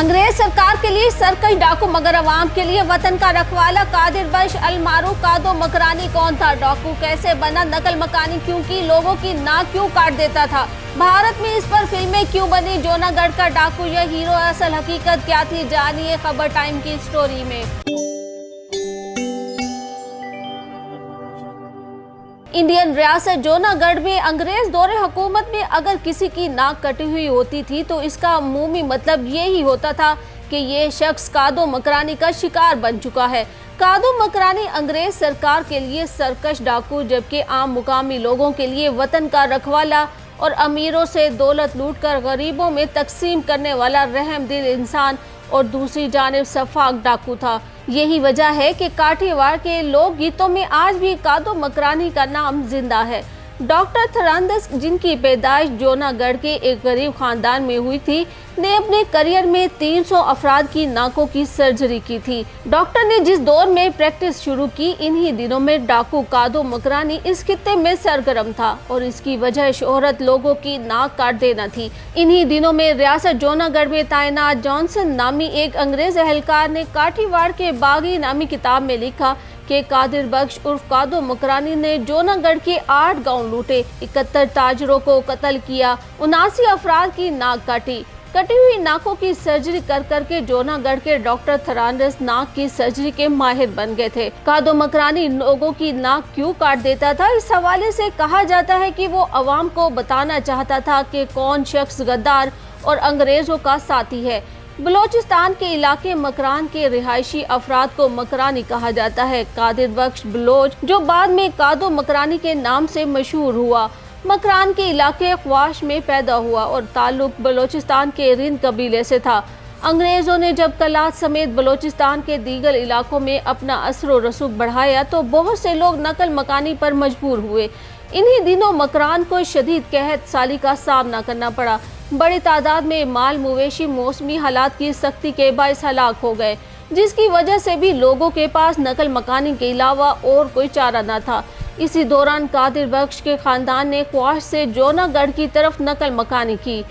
अंग्रेज सरकार के लिए सरकश डाकू मगर अवाम के लिए वतन का रखवाला कादिर बख्श अल-मारूफ कादो मकरानी कौन था? डाकू कैसे बना नकल मकानी? क्योंकि लोगों की नाक क्यों काट देता था? भारत में इस पर फिल्में क्यों बनी? जूनागढ़ का डाकू या हीरो? असल हकीकत क्या थी? जानिए खबर टाइम की स्टोरी में। इंडियन रियासत जूनागढ़ में अंग्रेज दौरे हुकूमत में अगर किसी की नाक कटी हुई होती थी तो इसका अमूमी मतलब यही होता था कि ये शख्स कादो मकरानी का शिकार बन चुका है। कादो मकरानी अंग्रेज सरकार के लिए सरकश डाकू, जबकि आम मुकामी लोगों के लिए वतन का रखवाला और अमीरों से दौलत लूटकर गरीबों में तकसीम करने वाला रहमदिल इंसान और दूसरी जानिब सफाक डाकू था। यही वजह है कि काठियावाड़ के लोक गीतों में आज भी कादो मकरानी का नाम जिंदा है। डॉक्टर थरांदस, जिनकी पैदाइश जूनागढ़ के एक गरीब खानदान में हुई थी, ने अपने करियर में 300 अफराद की नाकों की सर्जरी की थी। डॉक्टर ने जिस दौर में प्रैक्टिस शुरू की, इन्हीं दिनों में डाकू कादो मकरानी इस खित्ते में सरगर्म था और इसकी वजह शोहरत लोगों की नाक काट देना थी। इन्हीं दिनों में रियासत जूनागढ़ में तैनात जॉनसन नामी एक अंग्रेज एहलकार ने काठियावाड़ के बागी नामी किताब में लिखा कि कादिर बख्श उर्फ कादो मकरानी ने जूनागढ़ के 8 गांव लूटे, 71 ताजरों को कत्ल किया, 79 अफराद की नाक काटी। कटी हुई नाकों की सर्जरी कर करके जूनागढ़ के डॉक्टर थरांदस नाक की सर्जरी के माहिर बन गए थे। कादो मकरानी लोगों की नाक क्यों काट देता था? इस हवाले से कहा जाता है कि वो अवाम को बताना चाहता था कि कौन शख्स गद्दार और अंग्रेजों का साथी है। बलोचिस्तान के इलाके मकरान के रिहायशी अफराद को मकरानी कहा जाता है। कादिर बख्श बलोच, जो बाद में कादो मकरानी के नाम से मशहूर हुआ, मकरान के इलाके ख्वाश में पैदा हुआ और ताल्लुक बलोचिस्तान के रिंद कबीले से था। अंग्रेजों ने जब कलात समेत बलोचिस्तान के दीगर इलाकों में अपना असर रसूख बढ़ाया तो बहुत से लोग नकल मकानी पर मजबूर हुए। इन्हीं दिनों मकरान को शदीद कहत साली का सामना करना पड़ा। बड़ी तादाद में माल मवेशी मौसमी हालात की सख्ती के बाइस हलाक हो गए, जिसकी वजह से भी लोगों के पास नकल मकानी के अलावा और कोई चारा न था। इसी दौरान कादिर बख्श के खानदान ने ख्वाश से जूनागढ़ की तरफ नकल मकानी की।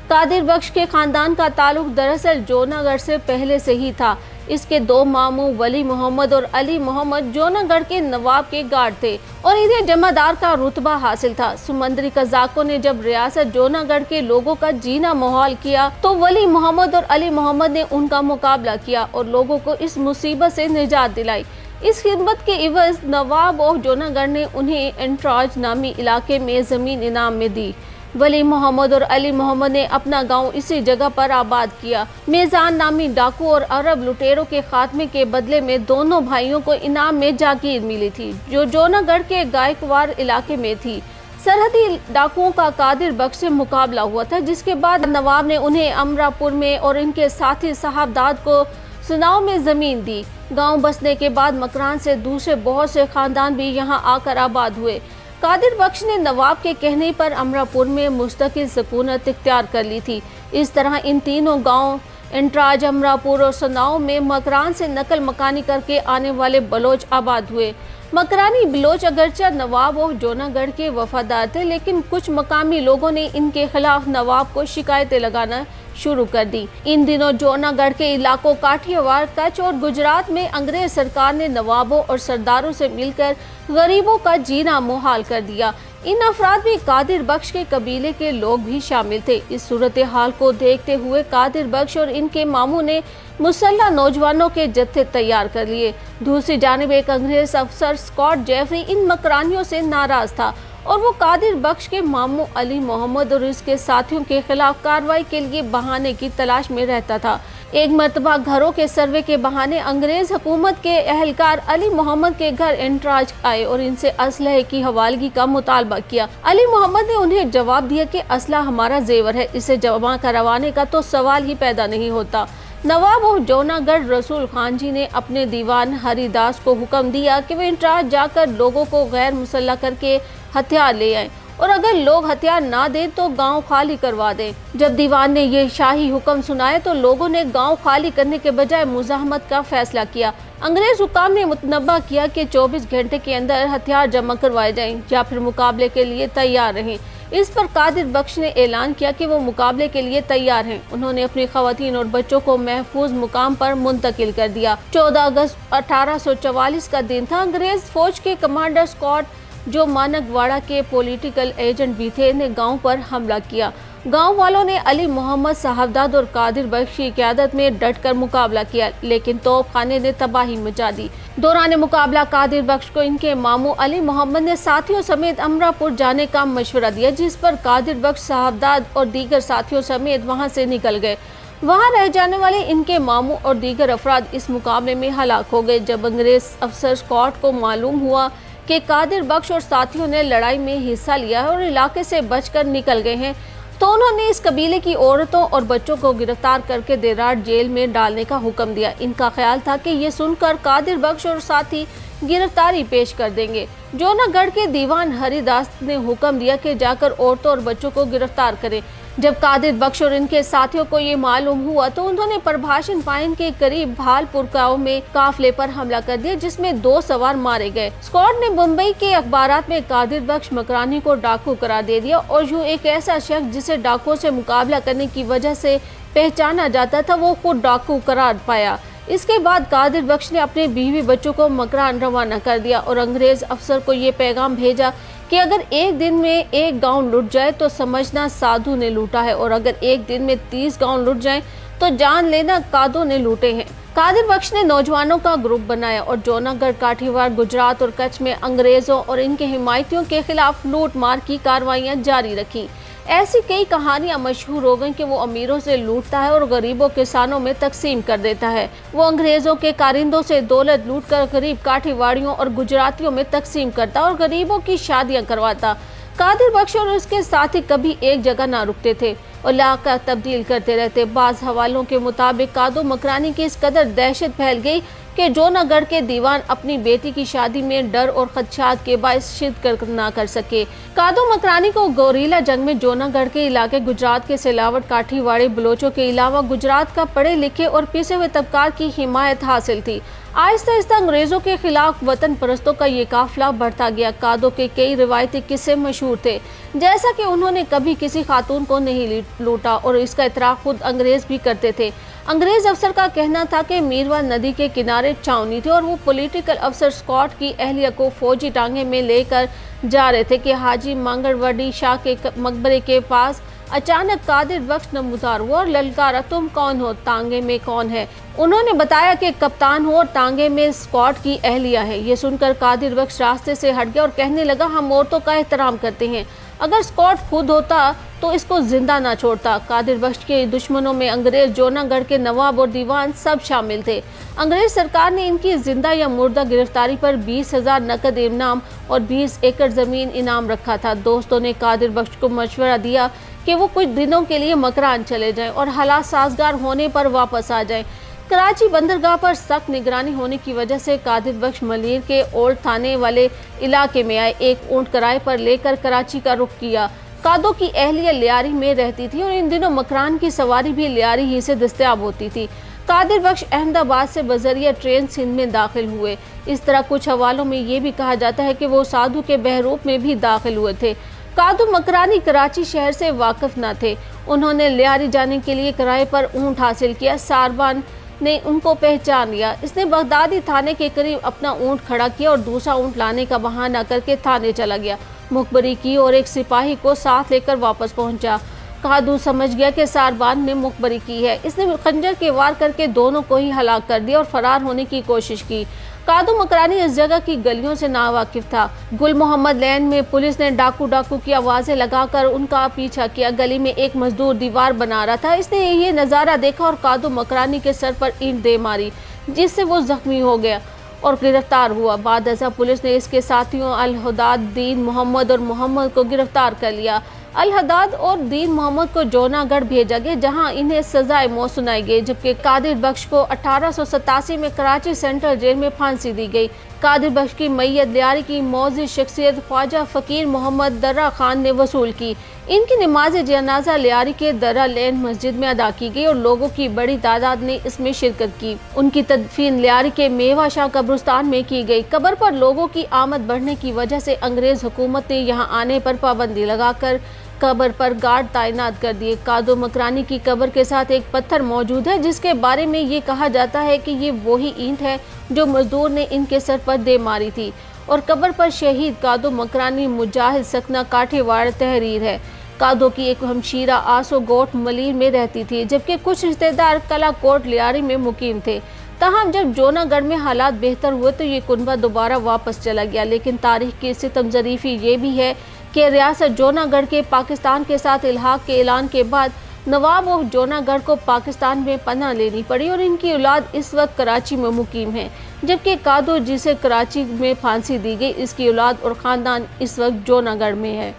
कादिर बख्श के खानदान का ताल्लुक दरअसल जूनागढ़ से पहले से ही था। इसके 2 मामू वली मोहम्मद और अली मोहम्मद जूनागढ़ के नवाब के गार्ड थे और इन्हें जमादार का रुतबा हासिल था। समंदरी कज़ाकों ने जब रियासत जूनागढ़ के लोगों का जीना मुहाल किया तो वली मोहम्मद और अली मोहम्मद ने उनका मुकाबला किया और लोगों को इस मुसीबत से निजात दिलाई। इस खिदमत के इवज नवाब ऑफ जूनागढ़ ने उन्हें एंट्राज नामी इलाके में जमीन इनाम में दी। वली मोहम्मद और अली मोहम्मद ने अपना गांव इसी जगह पर आबाद किया। मेजान नामी डाकू और अरब लुटेरों के खात्मे के बदले में दोनों भाइयों को इनाम में जागीर मिली थी, जो जूनागढ़ के गायकवाड़ इलाके में थी। सरहदी डाकुओं का कादिर बख्श से मुकाबला हुआ था, जिसके बाद नवाब ने उन्हें अमरापुर में और इनके साथी साहबदाद को सुनाव में जमीन दी। गांव बसने के बाद मकरान से दूसरे बहुत से खानदान भी यहां आकर आबाद हुए। कादिर बख्श ने नवाब के कहने पर अमरापुर में मुस्तकिल सकूनत इख्तियार कर ली थी। इस तरह इन तीनों गांव एंट्राज, अमरापुर और सुनाव में मकरान से नकल मकानी करके आने वाले बलोच आबाद हुए। मकरानी बलोच अगरचे नवाब ऑफ जूनागढ़ के वफादार थे, लेकिन कुछ मकामी लोगों ने इनके खिलाफ नवाब को शिकायतें लगाना शुरू कर दी। इन दिनों जूनागढ़ के इलाकों काठियावाड़, कच्छ और गुजरात में अंग्रेज सरकार ने नवाबों और सरदारों से मिलकर गरीबों का जीना मुहाल कर दिया। इन अफराद में कादिर बख्श के कबीले के लोग भी शामिल थे। इस सूरत हाल को देखते हुए कादिर बख्श और इनके मामू ने मुसल्लह नौजवानों के जत्थे तैयार कर लिए। दूसरी जानिब एक अंग्रेज अफसर स्कॉट जेफरी इन मकरानियों से नाराज था और वो कादिर बख्श के मामू अली मोहम्मद और इसके साथियों के खिलाफ कार्रवाई के लिए बहाने की तलाश में रहता था। एक मरतबा घरों के सर्वे के बहाने अंग्रेज हुकूमत के एहलकार अली मोहम्मद के घर एंट्राज आए और इनसे असलहे की हवालगी का मुतालबा किया। अली मोहम्मद ने उन्हें जवाब दिया कि असला हमारा जेवर है, इसे जमा करवाने का तो सवाल ही पैदा नहीं होता। नवाब ऑफ जूनागढ़ रसूल खान जी ने अपने दीवान हरिदास को हुक्म दिया कि वे एंट्राज जाकर लोगों को गैर मुसल्लह करके हथियार ले आए और अगर लोग हथियार ना दें तो गांव खाली करवा दें। जब दीवान ने ये शाही हुक्म सुनाए तो लोगों ने गांव खाली करने के बजाय मुजाहमत का फैसला किया। अंग्रेज हुकाम ने मुतनब्बा किया कि 24 घंटे के अंदर हथियार जमा करवाए जाएं या फिर मुकाबले के लिए तैयार रहें। इस पर कादिर बख्श ने ऐलान किया कि वो मुकाबले के लिए तैयार हैं। उन्होंने अपनी खवातीन और बच्चों को महफूज मुकाम पर मुंतकिल कर दिया। 14 अगस्त 1844 का दिन था। अंग्रेज फौज के कमांडर स्कॉट, जो मानकवाड़ा के पॉलिटिकल एजेंट भी थे, ने गांव पर हमला किया। गांव वालों ने अली मोहम्मद साहबजाद और कादिर बख्श की क़यादत में डटकर मुकाबला किया, लेकिन तोपखाने ने तबाही मचा दी। दौरान मुकाबला कादिर बख्श को इनके मामू अली मोहम्मद ने साथियों समेत अमरापुर जाने का मशवरा दिया, जिस पर कादिर बख्श साहबजाद और दीगर साथियों समेत वहां से निकल गए। वहां रह जाने वाले इनके मामू और दीगर अफराद इस मुकाबले में हलाक हो गए। जब अंग्रेज अफसर स्कॉट को मालूम हुआ कि कादिर बख्श और साथियों ने लड़ाई में हिस्सा लिया है और इलाके से बचकर निकल गए हैं, तो उन्होंने इस कबीले की औरतों और बच्चों को गिरफ्तार करके देराट जेल में डालने का हुक्म दिया। इनका ख्याल था कि ये सुनकर कादिर बख्श और साथी गिरफ्तारी पेश कर देंगे। जोनागढ़ के दीवान हरिदास ने हुक्म दिया कि जाकर औरतों और बच्चों को गिरफ्तार करें। जब कादिर बख्श और इनके साथियों को ये मालूम हुआ तो उन्होंने प्रभाषण पाइन के करीब भालपुर गांव में काफले पर हमला कर दिया, जिसमें 2 सवार मारे गए। स्कॉट ने मुंबई के अखबारात में कादिर बख्श मकरानी को डाकू करार दे दिया और यूं एक ऐसा शख्स जिसे डाकुओं से मुकाबला करने की वजह से पहचाना जाता था, वो खुद डाकू करार पाया। इसके बाद कादिर बख्श ने अपने बीवी बच्चों को मकरान रवाना कर दिया और अंग्रेज अफसर को ये पैगाम भेजा कि अगर एक दिन में 1 गांव लूट जाए तो समझना साधु ने लूटा है, और अगर एक दिन में 30 गांव लूट जाएं तो जान लेना कादों ने लूटे हैं। कादिर बख्श ने नौजवानों का ग्रुप बनाया और जोनागढ़, काठीवाड़, गुजरात और कच्छ में अंग्रेजों और इनके हिमायतियों के खिलाफ लूट मार की कार्रवाइयां जारी रखी। ऐसी कई कहानियां मशहूर हो गईं कि वो अमीरों से लूटता है और गरीबों किसानों में तकसीम कर देता है। वो अंग्रेजों के कारिंदों से दौलत लूटकर गरीब काठीवाड़ियों और गुजरातियों में तकसीम करता और गरीबों की शादियां करवाता। कादिर बख्श और उसके साथी कभी एक जगह ना रुकते थे और इलाका तब्दील करते रहते। बाज़ हवालों के मुताबिक कादो मकरानी की इस कदर दहशत फैल गई कि जोनागढ़ के दीवान अपनी बेटी की शादी में डर और खदशात के बायस शिरकत ना कर सके। कादो मकरानी को गोरीला जंग में जोनागढ़ के इलाके, गुजरात के सिलावट, काठीवाड़ी, बलोचों के अलावा गुजरात का पढ़े लिखे और पिसे हुए तबकार की हिमायत हासिल थी। आहिस्ता आहिस्ता अंग्रेजों के खिलाफ वतन परस्तों का ये काफिला बढ़ता गया। कादो के कई रिवायती किस्से मशहूर थे, जैसा कि उन्होंने कभी किसी खातून को नहीं लूटा और इसका इतराफ़ खुद अंग्रेज भी करते थे। अंग्रेज अफसर का कहना था कि मीरवा नदी के किनारे छावनी थी और वो पॉलिटिकल अफसर स्कॉट की अहलिया को फौजी टांगे में लेकर जा रहे थे कि हाजी मांगड़वडी शाह के मकबरे के पास अचानक कादिर बख्श नमूदार हुआ और ललकारा, तुम कौन हो, तांगे में कौन है। उन्होंने बताया कि कप्तान हो और तांगे में स्कॉट की अहलिया है। ये सुनकर कादिर बख्श रास्ते से हट गया और कहने लगा, हम औरतों का एहतराम करते हैं, अगर स्कॉट खुद होता तो इसको जिंदा ना छोड़ता। कादिर बख्श के दुश्मनों में अंग्रेज, जोनागढ़ के नवाब और दीवान सब शामिल थे। अंग्रेज सरकार ने इनकी जिंदा या मुर्दा गिरफ्तारी पर 20,000 नकद इनाम और 20 एकड़ जमीन इनाम रखा था। दोस्तों ने कादिर बख्श को मशवरा दिया कि वो कुछ दिनों के लिए मकरान चले जाएं और हालात साजगार होने पर वापस आ जाएं। कराची बंदरगाह पर सख्त निगरानी होने की वजह से कादिर बख्श मलीर के ओल्ड थाने वाले इलाके में आए। एक ऊंट किराए पर लेकर कराची का रुख किया। कादो की अहलिया लियारी में रहती थी और इन दिनों मकरान की सवारी भी लियारी ही से दस्तयाब होती थी। कादिर बख्श अहमदाबाद से बजरिया ट्रेन सिंध में दाखिल हुए। इस तरह कुछ हवालों में ये भी कहा जाता है कि वो साधु के बहरूप में भी दाखिल हुए थे। कादो मकरानी कराची शहर से वाकिफ न थे। उन्होंने लियारी जाने के लिए किराए पर ऊंट हासिल किया। सारबान ने उनको पहचान लिया। इसने बगदादी थाने के करीब अपना ऊंट खड़ा किया और दूसरा ऊंट लाने का बहाना करके थाने चला गया। मुखबरी की और एक सिपाही को साथ लेकर वापस पहुंचा। कादू समझ गया कि सारबान ने मुखबरी की है। इसने खंजर के वार करके दोनों को ही हलाक कर दिया और फरार होने की कोशिश की। कादू मकरानी इस जगह की गलियों से नावाकिफ था। गुल मोहम्मद लैन में पुलिस ने डाकू डाकू की आवाज़ें लगाकर उनका पीछा किया। गली में एक मजदूर दीवार बना रहा था। इसने ये नज़ारा देखा और कादू मकरानी के सर पर ईंट दे मारी, जिससे वो जख्मी हो गया और गिरफ्तार हुआ। बाद अज़ा पुलिस ने इसके साथियों अल-हदाद, दीन मोहम्मद और मोहम्मद को गिरफ्तार कर लिया। अल-हदाद और दीन मोहम्मद को जोनागढ़ भेजा गया, जहां इन्हें सजाए मौत सुनाई गई, जबकि कादिर बख्श को 1887 में कराची सेंट्रल जेल में फांसी दी गई। कादिर बख्श की मैयत लियारी की मौज़िज़ शख्सियत ख्वाजा फ़कीर मोहम्मद दर्रा खान ने वसूल की। इनकी नमाज जनाजा लियारी के दर्रा लेन मस्जिद में अदा की गई और लोगों की बड़ी तादाद ने इसमें शिरकत की। उनकी तदफीन लियारी के मेवा शाह कब्रिस्तान में की गई। कब्र पर लोगों की आमद बढ़ने की वजह से अंग्रेज हुकूमत ने यहाँ आने पर पाबंदी लगाकर कब्र पर गार्ड तैनात कर दिए। कादो मकरानी की कब्र के साथ एक पत्थर मौजूद है जिसके बारे में ये कहा जाता है कि ये वही ईंट है जो मजदूर ने इनके सर पर दे मारी थी और कब्र पर शहीद कादो मकरानी मुजाहिद सकना काठीवाड़ तहरीर है। कादो की एक हमशीरा आसो गोट मलीर में रहती थी जबकि कुछ रिश्तेदार कला कोट लियारी में मुकीम थे। ताहम जब जोनागढ़ में हालात बेहतर हुए तो ये कुनबा दोबारा वापस चला गया। लेकिन तारीख की सितम ज़रीफ़ी ये भी है कि रियासत जोनागढ़ के पाकिस्तान के साथ इल्हाक के ऐलान के बाद नवाब ऑफ जोनागढ़ को पाकिस्तान में पनाह लेनी पड़ी और इनकी औलाद इस वक्त कराची में मुकीम है, जबकि कादो जिसे कराची में फांसी दी गई इसकी औलाद और ख़ानदान इस वक्त जोनागढ़ में है।